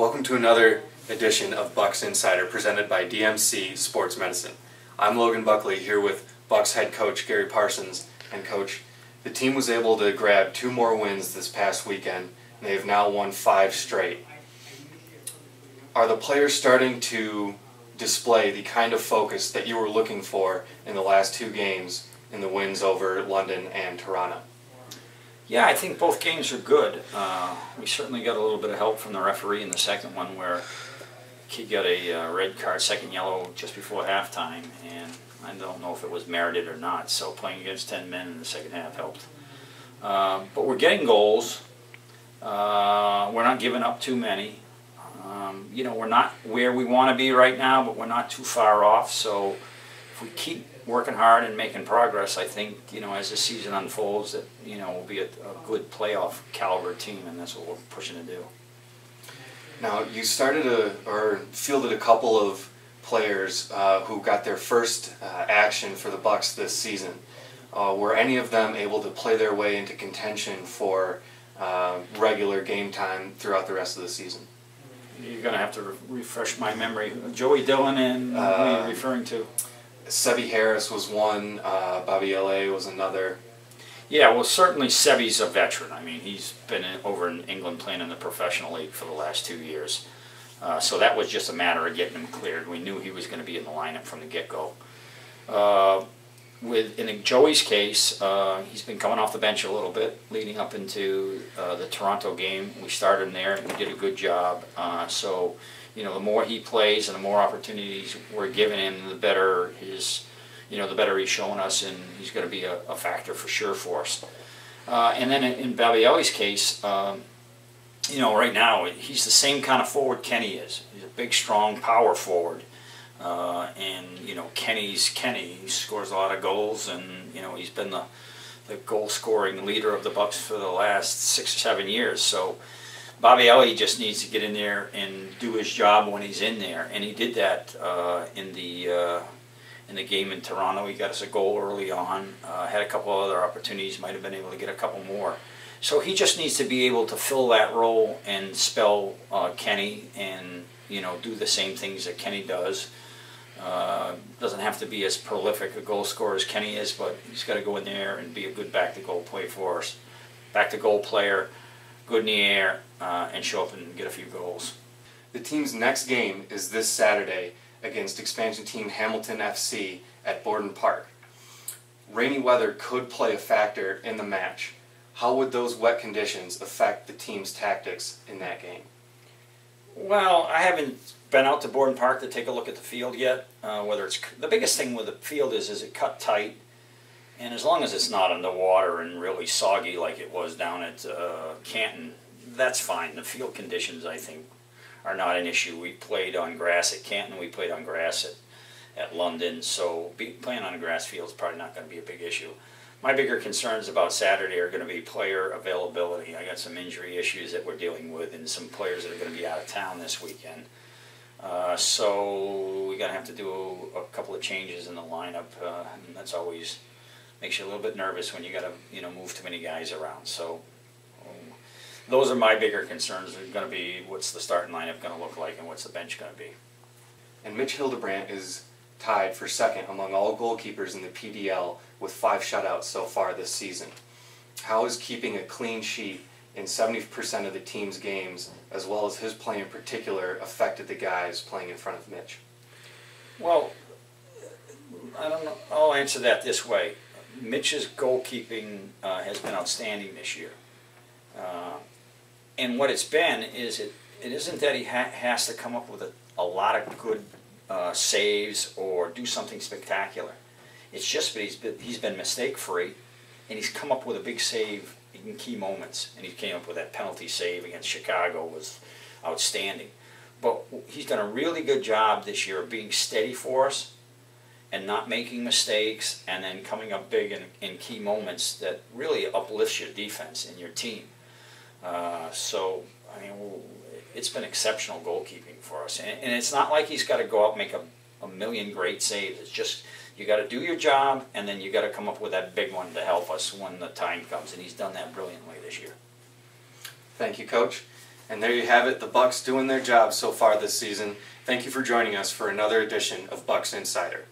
Welcome to another edition of Bucks Insider presented by DMC Sports Medicine. I'm Logan Buckley here with Bucks head coach Gary Parsons. And coach, the team was able to grab 2 more wins this past weekend, and they have now won 5 straight. Are the players starting to display the kind of focus that you were looking for in the last 2 games in the wins over London and Toronto? Yeah, I think both games are good. We certainly got a little bit of help from the referee in the second one where he got a red card, second yellow, just before halftime, and I don't know if it was merited or not, so playing against 10 men in the second half helped. But we're getting goals. We're not giving up too many. You know, we're not where we want to be right now, but we're not too far off, so if we keep working hard and making progress, I think, you know, as the season unfolds, that, you know, we'll be a good playoff caliber team, and that's what we're pushing to do. Now, you fielded a couple of players who got their first action for the Bucks this season. Were any of them able to play their way into contention for regular game time throughout the rest of the season? You're going to have to refresh my memory. Joey Dillon and who are you referring to? Sebi Harris was one, Bobby L.A. was another. Yeah, well, certainly Sebi's a veteran. I mean, he's been over in England playing in the professional league for the last 2 years. So that was just a matter of getting him cleared. We knew he was going to be in the lineup from the get-go. In Joey's case, he's been coming off the bench a little bit leading up into the Toronto game. We started him there, and he did a good job. So, you know, the more he plays and the more opportunities we're giving him, the better the better he's showing us, and he's going to be a factor for sure for us. And then in Babielli's case, you know, right now he's the same kind of forward Kenny is. He's a big, strong power forward. And, you know, Kenny's Kenny. He scores a lot of goals, and, you know, he's been the goal-scoring leader of the Bucks for the last 6 or 7 years. So Bobby Ellie just needs to get in there and do his job when he's in there, and he did that in the game in Toronto. He got us a goal early on, had a couple of other opportunities, might have been able to get a couple more. So he just needs to be able to fill that role and spell Kenny and, you know, do the same things that Kenny does. Doesn't have to be as prolific a goal scorer as Kenny is, but he's got to go in there and be a good back-to-goal play for us. Back-to-goal player, good in the air, and show up and get a few goals. The team's next game is this Saturday against expansion team Hamilton FC at Borden Park. Rainy weather could play a factor in the match. How would those wet conditions affect the team's tactics in that game? Well, I haven't been out to Borden Park to take a look at the field yet. The biggest thing with the field is it cut tight, and as long as it's not underwater and really soggy like it was down at Canton, that's fine. The field conditions, I think, are not an issue. We played on grass at Canton, we played on grass at London, so playing on a grass field is probably not going to be a big issue. My bigger concerns about Saturday are going to be player availability. I got some injury issues that we're dealing with, and some players that are going to be out of town this weekend. So we're going to have to do a couple of changes in the lineup, and that's always makes you a little bit nervous when you got to, you know, move too many guys around. So those are my bigger concerns. They're going to be what's the starting lineup going to look like, and what's the bench going to be. And Mitch Hildebrandt is tied for second among all goalkeepers in the PDL with 5 shutouts so far this season. How has keeping a clean sheet in 70% of the team's games, as well as his play in particular, affected the guys playing in front of Mitch? Well, I don't know. I'll answer that this way. Mitch's goalkeeping has been outstanding this year. And what it's been is it isn't that he has to come up with a lot of good saves or do something spectacular. It's just that he's been mistake-free, and he's come up with a big save in key moments. And he came up with that penalty save against Chicago, was outstanding. But he's done a really good job this year of being steady for us and not making mistakes, and then coming up big in key moments that really uplifts your defense and your team. So, I mean, it's been exceptional goalkeeping for us. And it's not like he's got to go out and make a million great saves. It's just you got to do your job, and then you got to come up with that big one to help us when the time comes. And he's done that brilliantly this year. Thank you, Coach. And there you have it, the Bucks doing their job so far this season. Thank you for joining us for another edition of Bucks Insider.